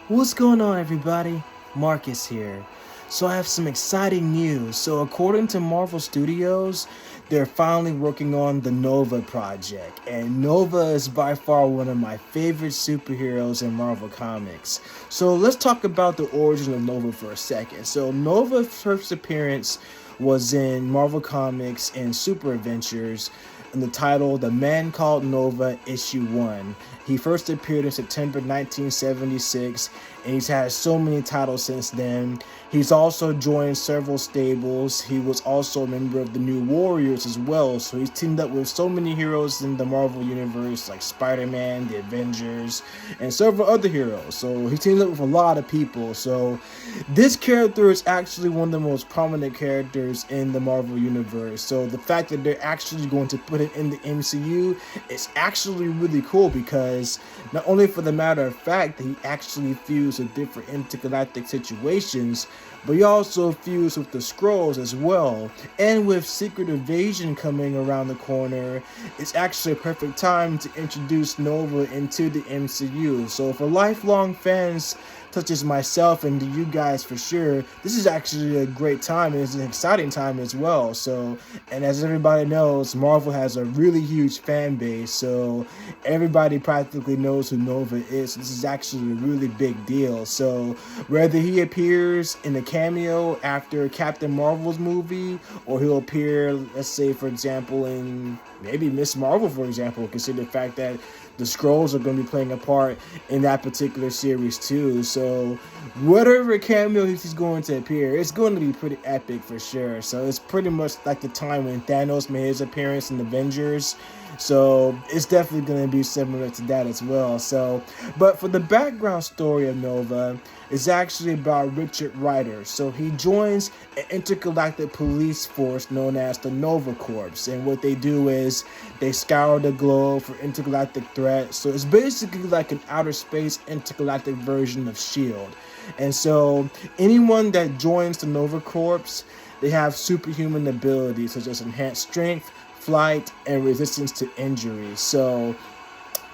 What's going on, everybody? Marcus here. So I have some exciting news. So according to Marvel Studios, they're finally working on the Nova project, and Nova is by far one of my favorite superheroes in Marvel Comics. So let's talk about the origin of Nova for a second. So Nova's first appearance was in Marvel Comics and Super Adventures in the title The Man Called Nova Issue 1. He first appeared in September 1976, and he's had so many titles since then. He's also joined several stables. He was also a member of the New Warriors as well, so he's teamed up with so many heroes in the Marvel Universe like Spider-Man, the Avengers, and several other heroes. So he teamed up with a lot of people. So this character is actually one of the most prominent characters in the Marvel Universe. So the fact that they're actually going to put it in the MCU is actually really cool, because not only for the matter of fact that he actually fused with different intergalactic situations, but he also fused with the Skrulls as well. And with Secret Invasion coming around the corner, it's actually a perfect time to introduce Nova into the MCU. So for lifelong fans such as myself and you guys for sure, this is actually a great time, and it's an exciting time as well. So, and as everybody knows, Marvel has a really huge fan base, so everybody practically knows who Nova is. This is actually a really big deal. So whether he appears in a cameo after Captain Marvel's movie, or he'll appear, let's say for example, in maybe Miss Marvel, for example, consider the fact that the Skrulls are going to be playing a part in that particular series too. So whatever cameo he's going to appear, it's going to be pretty epic for sure. So it's pretty much like the time when Thanos made his appearance in Avengers. So it's definitely going to be similar to that as well. So, but for the background story of Nova, it's actually about Richard Rider. So he joins an intergalactic police force known as the Nova Corps. And what they do is they scour the globe for intergalactic threats. So it's basically like an outer space intergalactic version of S.H.I.E.L.D. And so anyone that joins the Nova Corps, they have superhuman abilities such as enhanced strength, flight, and resistance to injury. So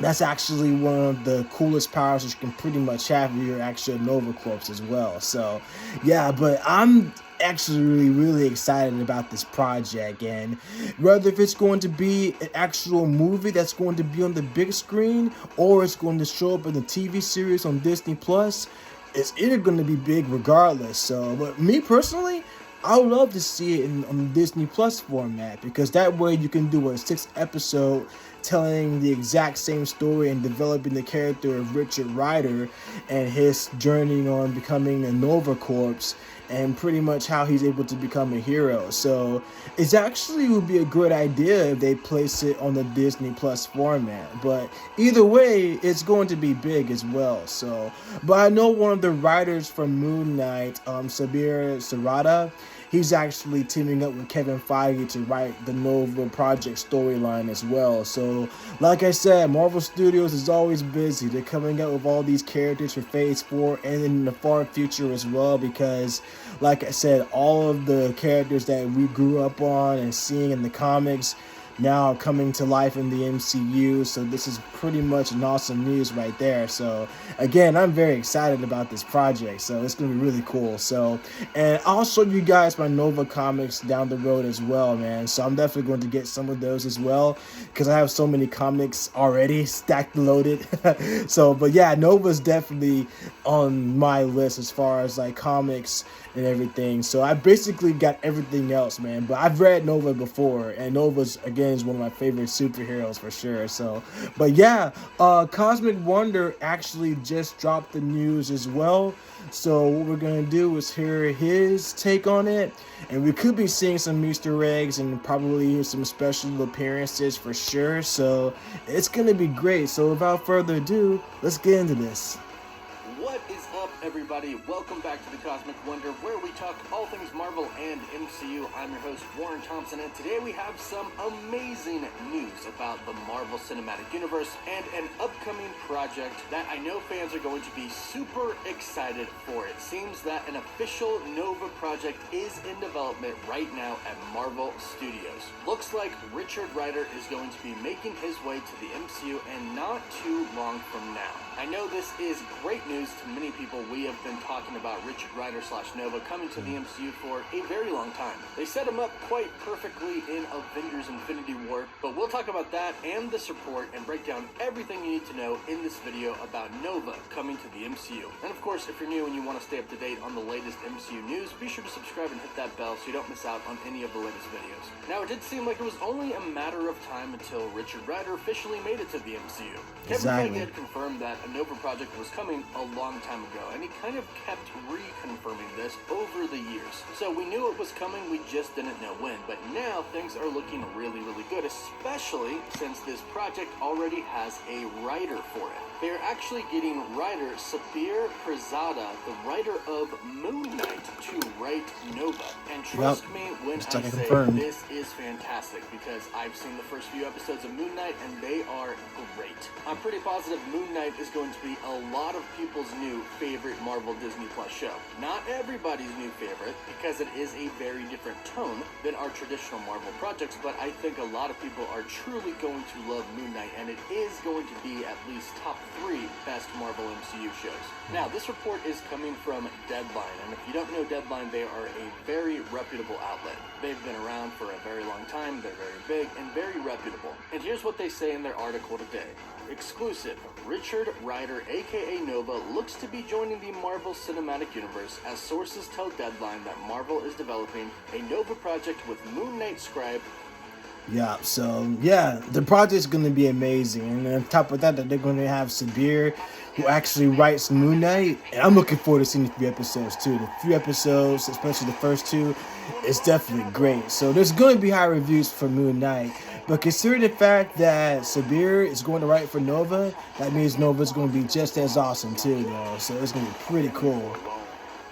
that's actually one of the coolest powers that you can pretty much have if you're actually a Nova Corps as well. So yeah, but I'm actually really excited about this project, and whether if it's going to be an actual movie that's going to be on the big screen, or it's going to show up in the TV series on Disney Plus, it's either going to be big regardless. So, but me personally, I would love to see it in on Disney Plus format, because that way you can do a 6-episode telling the exact same story and developing the character of Richard Rider and his journey on becoming a Nova Corps, and pretty much how he's able to become a hero. So it actually would be a good idea if they place it on the Disney Plus format. But either way, it's going to be big as well. So, but I know one of the writers from Moon Knight, Sabir Pirzada, he's actually teaming up with Kevin Feige to write the Nova project storyline as well. So, like I said, Marvel Studios is always busy. They're coming up with all these characters for Phase 4 and in the far future as well, because, like I said, all of the characters that we grew up on and seeing in the comics now are coming to life in the MCU. So this is pretty much an awesome news right there. So again, I'm very excited about this project, so it's gonna be really cool. So, and I'll show you guys my Nova comics down the road as well, man. So I'm definitely going to get some of those as well, because I have so many comics already stacked and loaded. So, but yeah, Nova's definitely on my list as far as like comics and everything. So I basically got everything else, man. But I've read Nova before, and Nova's again is one of my favorite superheroes for sure. So, but yeah, Cosmic Wonder actually just dropped the news as well. So what we're gonna do is hear his take on it, and we could be seeing some Easter eggs and probably some special appearances for sure. So it's gonna be great. So without further ado, let's get into this. What is up, everybody? Welcome back to the Cosmic Wonder, where we talk all things Marvel and MCU. I'm your host, Warren Thompson, and today we have some amazing news about the Marvel Cinematic Universe and an upcoming project that I know fans are going to be super excited for. It seems that an official Nova project is in development right now at Marvel Studios. Looks like Richard Rider is going to be making his way to the MCU and not too long from now. I know this is great news to many people. We have been talking about Richard Rider / Nova coming to the MCU for a very long time. They set him up quite perfectly in Avengers Infinity War, but we'll talk about that and this report and break down everything you need to know in this video about Nova coming to the MCU. And of course, if you're new and you want to stay up to date on the latest MCU news, be sure to subscribe and hit that bell so you don't miss out on any of the latest videos. Now, it did seem like it was only a matter of time until Richard Rider officially made it to the MCU. Kevin Feige had confirmed that a Nova project was coming a long time ago, and he kind of kept reconfirming this over the years. So we knew it was coming, we just didn't know when. But now things are looking really, really good, especially since this project already has a writer for it. They are actually getting writer Sabir Pirzada, the writer of Moon Knight, to write Nova. And trust me when I say this is fantastic, because I've seen the first few episodes of Moon Knight and they are great. I'm pretty positive Moon Knight is going to be a lot of people's new favorite Marvel Disney Plus show. Not everybody's new favorite, because it is a very different tone than our traditional Marvel projects, but I think a lot of people are truly going to love Moon Knight, and it is going to be at least top 3 best Marvel MCU shows. Now, this report is coming from Deadline, and if you don't know Deadline, they are a very reputable outlet. They've been around for a very long time, they're very big and very reputable. And here's what they say in their article today. Exclusive, Richard Rider aka Nova looks to be joining the Marvel Cinematic Universe, as sources tell Deadline that Marvel is developing a Nova project with Moon Knight scribe. Yeah, so yeah, the project's going to be amazing. And on top of that, they're going to have Sabir, who actually writes Moon Knight. And I'm looking forward to seeing the 3 episodes too. The 3 episodes, especially the first 2, is definitely great. So there's going to be high reviews for Moon Knight. But considering the fact that Sabir is going to write for Nova, that means Nova's going to be just as awesome too, though. So it's going to be pretty cool.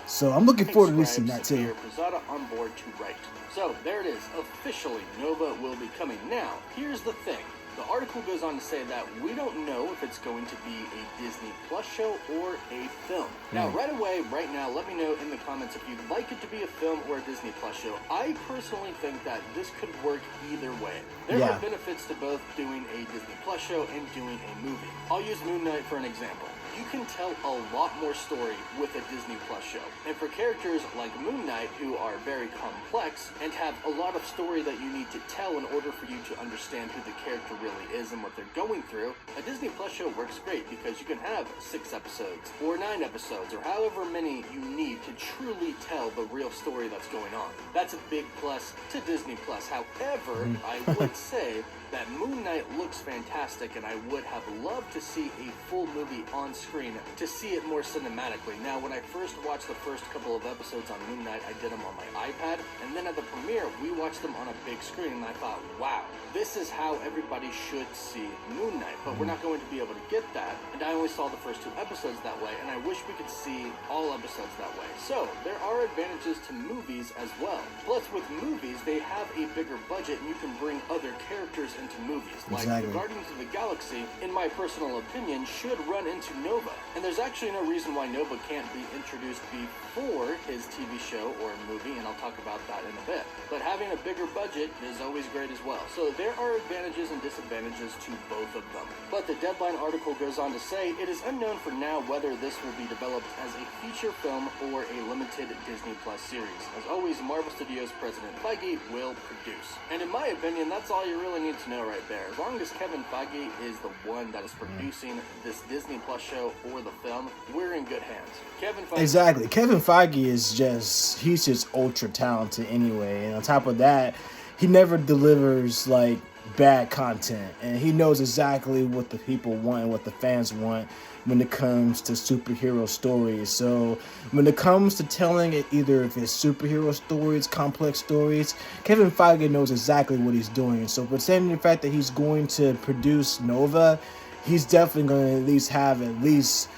So I'm looking forward to releasing that too. Pirzada on board to write. So there it is. Officially, Nova will be coming. Now, here's the thing. The article goes on to say that we don't know if it's going to be a Disney Plus show or a film. Now, right away, right now, let me know in the comments if you'd like it to be a film or a Disney Plus show. I personally think that this could work either way. There are benefits to both doing a Disney Plus show and doing a movie. I'll use Moon Knight for an example. You can tell a lot more story with a Disney Plus show. And for characters like Moon Knight, who are very complex and have a lot of story that you need to tell in order for you to understand who the character really is and what they're going through, a Disney Plus show works great because you can have 6 episodes or 9 episodes or however many you need to truly tell the real story that's going on. That's a big plus to Disney Plus. However, I would say that Moon Knight looks fantastic, and I would have loved to see a full movie on screen to see it more cinematically. Now, when I first watched the first couple of episodes on Moon Knight, I did them on my iPad, and then at the premiere, we watched them on a big screen, and I thought, wow, this is how everybody should see Moon Knight, but we're not going to be able to get that, and I only saw the first 2 episodes that way, and I wish we could see all episodes that way. So, there are advantages to movies as well. Plus, with movies, they have a bigger budget, and you can bring other characters into movies. Like the Guardians of the Galaxy, in my personal opinion, should run into Nova. And there's actually no reason why Nova can't be introduced before his TV show or movie, and I'll talk about that in a bit. But having a bigger budget is always great as well. So there are advantages and disadvantages to both of them. But the Deadline article goes on to say, it is unknown for now whether this will be developed as a feature film or a limited Disney Plus series. As always, Marvel Studios President Feige will produce. And in my opinion, that's all you really need to know right there. As long as Kevin Feige is the one that is producing this Disney Plus show or the film, we're in good hands. Kevin Feige. Exactly. Kevin Feige is he's just ultra talented anyway. And on top of that, he never delivers like bad content. And he knows exactly what the people want and what the fans want when it comes to superhero stories. So when it comes to telling it, either if it's superhero stories, complex stories, Kevin Feige knows exactly what he's doing. So considering the fact that he's going to produce Nova, he's definitely going to at least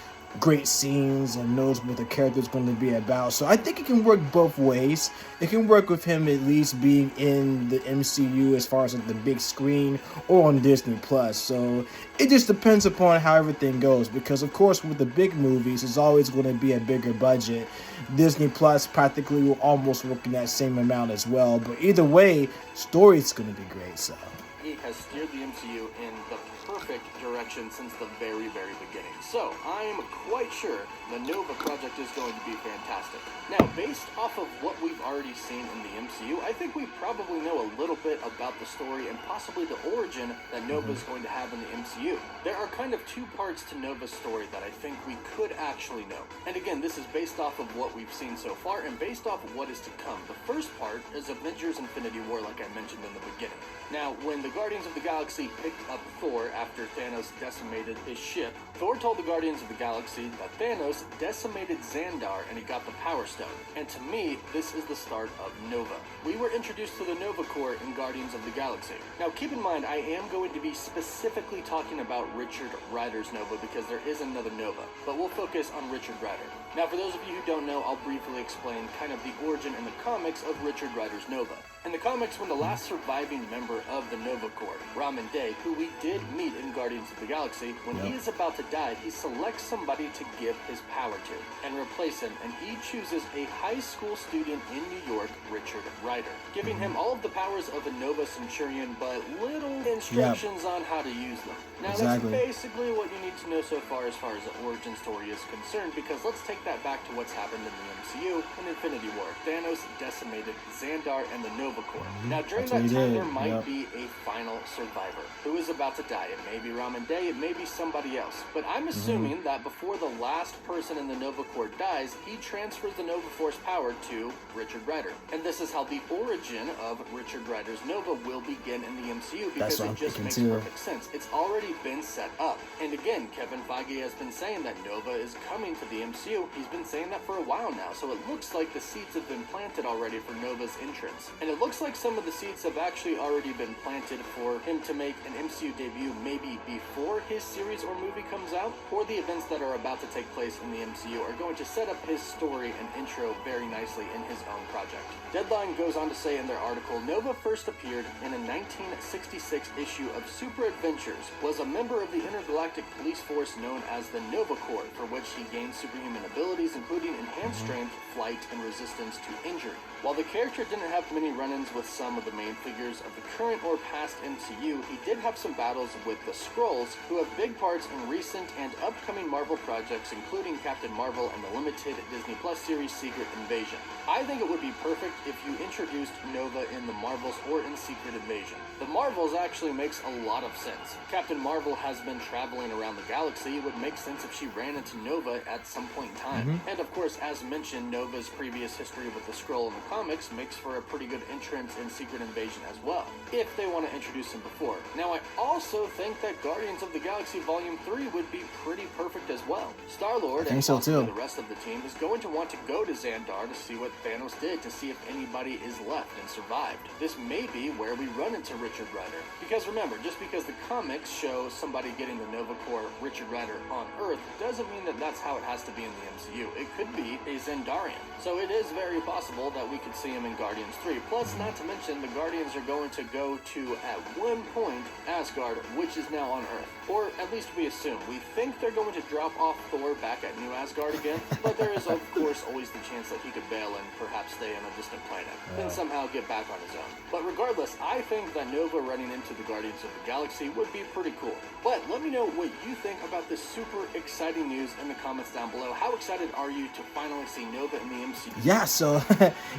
great scenes and knows what the character is going to be about. So I think it can work both ways. It can work with him at least being in the MCU as far as like the big screen or on Disney Plus. So it just depends upon how everything goes, because of course with the big movies it's always going to be a bigger budget. Disney Plus practically will almost work in that same amount as well. But either way, story's going to be great. So he has steered the MCU in the perfect direction since the very, very beginning. So I'm quite sure the Nova project is going to be fantastic. Now, based off of what we've already seen in the MCU, I think we probably know a little bit about the story and possibly the origin that Nova is going to have in the MCU. There are kind of two parts to Nova's story that I think we could actually know. And again, this is based off of what we've seen so far and based off of what is to come. The first part is Avengers Infinity War, like I mentioned in the beginning. Now, when the Guardians of the Galaxy picked up Thor after Thanos decimated his ship, Thor told the Guardians of the Galaxy that Thanos decimated Xandar and he got the Power Stone. And to me, this is the start of Nova. We were introduced to the Nova Corps in Guardians of the Galaxy. Now, keep in mind, I am going to be specifically talking about Richard Rider's Nova because there is another Nova, but we'll focus on Richard Rider. Now, for those of you who don't know, I'll briefly explain kind of the origin in the comics of Richard Rider's Nova. In the comics, when the last surviving member of the Nova Corps, Ramin Day, who we did meet in Guardians of the Galaxy, when he is about to die, he selects somebody to give his power to and replace him, and he chooses a high school student in New York, Richard Rider, giving him all of the powers of a Nova Centurion, but little instructions on how to use them. Now, that's basically what you need to know so far as the origin story is concerned, because let's take that back to what's happened in the MCU in Infinity War. Thanos decimated Xandar and the Nova Corps. Now, during that time, there might be a final survivor who is about to die. It may be Ramin Day, it may be somebody else. But I'm assuming that before the last person in the Nova Corps dies, he transfers the Nova Force power to Richard Rider. And this is how the origin of Richard Rider's Nova will begin in the MCU, because it just makes perfect sense. It's already been set up. And again, Kevin Feige has been saying that Nova is coming to the MCU. He's been saying that for a while now, so it looks like the seeds have been planted already for Nova's entrance. And it looks like some of the seeds have actually already been planted for him to make an MCU debut maybe before his series or movie comes out, or the events that are about to take place in the MCU are going to set up his story and intro very nicely in his own project. Deadline goes on to say in their article, Nova first appeared in a 1966 issue of Super Adventures, was a member of the intergalactic police force known as the Nova Corps, for which he gained superhuman abilities including enhanced strength, flight, and resistance to injury. While the character didn't have many run-ins with some of the main figures of the current or past MCU, he did have some battles with the Skrulls, who have big parts in recent and upcoming Marvel projects, including Captain Marvel and the limited Disney Plus series Secret Invasion. I think it would be perfect if you introduced Nova in the Marvels or in Secret Invasion. The Marvels actually makes a lot of sense. Captain Marvel has been traveling around the galaxy. It would make sense if she ran into Nova at some point in time. And of course, as mentioned, Nova's previous history with the Skrull in the comics makes for a pretty good entrance in Secret Invasion as well, if they want to introduce him before. Now, I also think that Guardians of the Galaxy Volume 3 would be pretty perfect as well. Star-Lord and possibly the rest of the team is going to want to go to Xandar to see what Thanos did, to see if anybody is left and survived. This may be where we run into Richard Rider. Because remember, just because the comics show somebody getting the Nova Corps, Richard Rider, on Earth, doesn't mean that that's how it has to be in the MCU. It could be a Xandarian. So it is very possible that we could see him in Guardians 3. Plus, not to mention, the Guardians are going to go to, at one point, Asgard, which is now on Earth. Or at least we assume. We think they're going to drop off Thor back at New Asgard again, but there is, of course, always the chance that he could bail and perhaps stay on a distant planet, then somehow get back on his own. But regardless, I think that Nova running into the Guardians of the Galaxy would be pretty cool. But let me know what you think about this super exciting news in the comments down below. How excited are you to finally see Nova in the MCU? Yeah, so,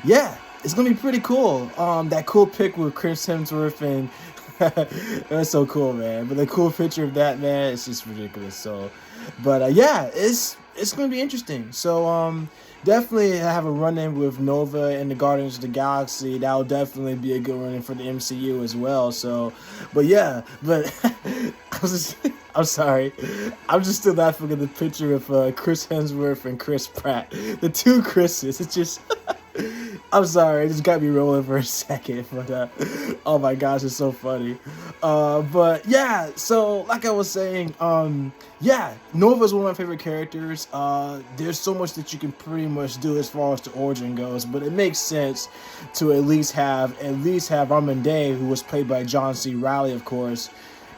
yeah, it's going to be pretty cool. That cool pic with Chris Hemsworth and that's so cool, man. But the cool picture of that, man, it's just ridiculous. So, but yeah, it's going to be interesting. So, definitely have a run-in with Nova and the Guardians of the Galaxy. That will definitely be a good run-in for the MCU as well. So, but yeah, but I'm sorry. I'm just still laughing at the picture of Chris Hemsworth and Chris Pratt. The two Chris's. It's just... I'm sorry, it just got me rolling for a second, but oh my gosh, it's so funny. But yeah, so like I was saying, yeah, Nova is one of my favorite characters. There's so much that you can pretty much do as far as the origin goes, but it makes sense to at least have Ramin Day, who was played by John C. Reilly, of course,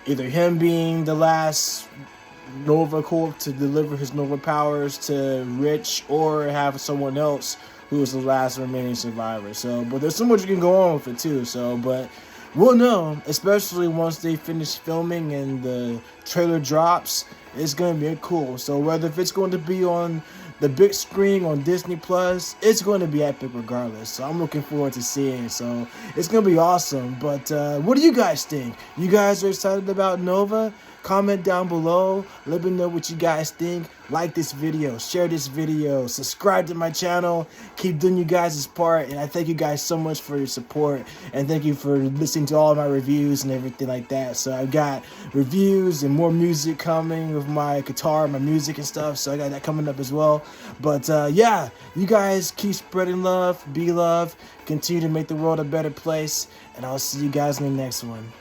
either him being the last Nova Corps to deliver his Nova powers to Rich, or have someone else who was the last remaining survivor. So, but there's so much you can go on with it too. So, but we'll know, especially once they finish filming and the trailer drops. It's gonna be cool. So whether if it's going to be on the big screen on Disney Plus, it's going to be epic regardless. So I'm looking forward to seeing it. So it's gonna be awesome. But what do you guys think? You guys are excited about Nova? Comment down below. Let me know what you guys think. Like this video, share this video, subscribe to my channel. Keep doing you guys' part, and I thank you guys so much for your support, and thank you for listening to all of my reviews and everything like that. So I've got reviews and more music coming with my guitar, my music and stuff, so I got that coming up as well. But yeah, you guys keep spreading love, be love, continue to make the world a better place, and I'll see you guys in the next one.